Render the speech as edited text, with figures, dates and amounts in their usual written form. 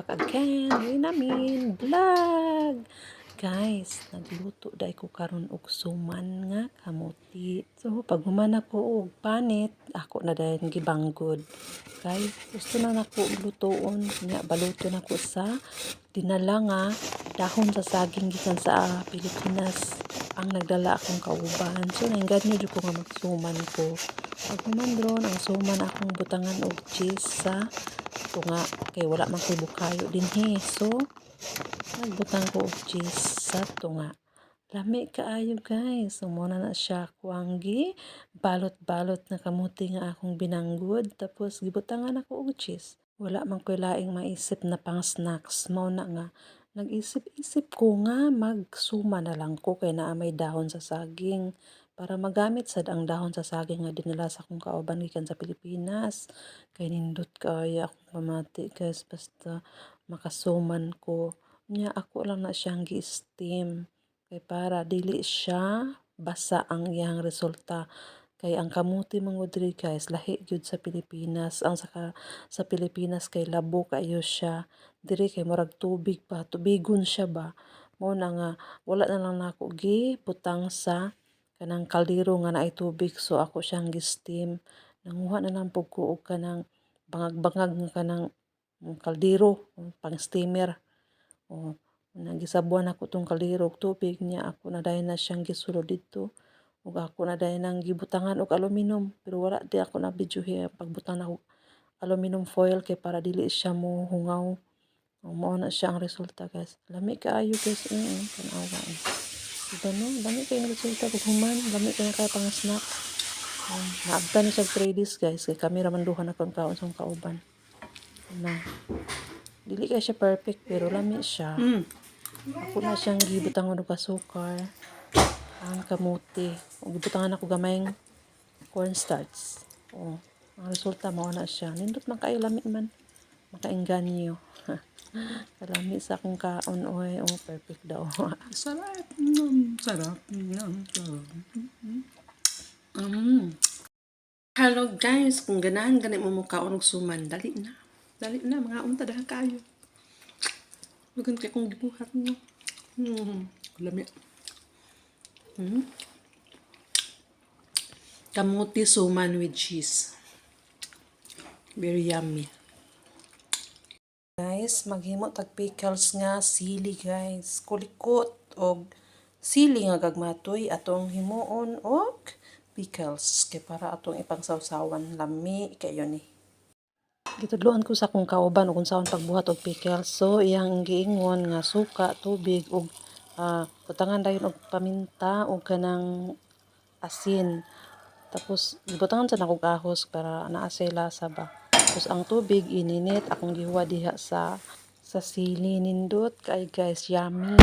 back again. Ngayon namin vlog. Guys, nagluto dai ko karon og suman nga kamuti. So pag human ako og panit, ako na dayon gibanggod. Kay gusto na nako lutoon nya baluto nako sa dinala nga dahon sa saging gikan sa Pilipinas. Ang nagdala akong kauban. So nainganyo jud ko nga magsuman ko. Pag human ron ang suman akong butangan og cheese sa tunga kay wala man koy bukayo dinhi. So nagbutang ko og cheese sa tunga. Lami kaayo guys. So muna na siya kuang gi balot-balot na kamuti nga akong binanggod tapos gibutangan ako og cheese. Wala man koy laing maisip na pang snacks. Mao na nga nag-isip-isip ko nga magsuma na lang ko kay naa may dahon sa saging para magamit sad ang dahon sa saging nga dinala sa akong kauban gikan sa Pilipinas. Kay nindot kaya akong pamati guys basta makasuman ko. Nya ako lang na siyang gi-steam kay para dili siya basa ang iyang resulta. Kay ang kamuti mangod diri guys lahi gyud sa Pilipinas. Ang sa Pilipinas kay labo kayo siya. Diri kay murag tubig pa, tubigon siya ba. Mao na nga wala na lang nako gibutang sa kanang kaldero nga naay tubig, so ako siyang gi-steam. Nanguha na lang pug ko og kanang bangag-bangag nga kanang kaldero pang steamer. O nagisabuan ako tong kaldero og tubig niya ako na dayon na siyang gisulod dito. Ug ako na dayon nang gibutangan og aluminum pero wala di ako na videohe pagbutang na og aluminum foil kay para dili siya mo hungaw. Mao na siya ang resulta guys. Lami kaayo guys. Tanawa. Diba no? Lami kayo resulta pag human. Lami kayo kaya pang snacks. Naabta ni siya 3 days guys. Kay kami raman duha na kong kaon sa kauban. Na. Dili kaya siya perfect pero lami siya. Ako na siyang gibutangan og asukar. Ang kamuti. O gibutangan ako gamayng cornstarch. O ang resulta mao na siya. Nindot man kayo lami man. Makaengganyo. Kalami sa akong kaon oy. Oh, perfect daw. Sarap. Sarap. Hello guys, kung ganahan ganit mo kaon og suman, dali na. Dali na, mga unta daha kayo. Lugan kay kong gibuhat no. Lami. Kamuti suman with cheese. Very yummy. Guys, maghimo tag pickles nga sili guys. Kulikot og sili nga gagmatoy atong himuon og pickles kay para atong ipangsawsawan lami kayo ni. Gitudloan ko sa akong kauban og unsaon pagbuhat og pickles. So iyang giingon nga suka, tubig og butangan dayon og paminta og kanang asin. Tapos gibutangan sa nakog ahos para naa say lasa ba. Tapos ang tubig ininit akong gihuwa diha sa sili nindot kay guys yummy.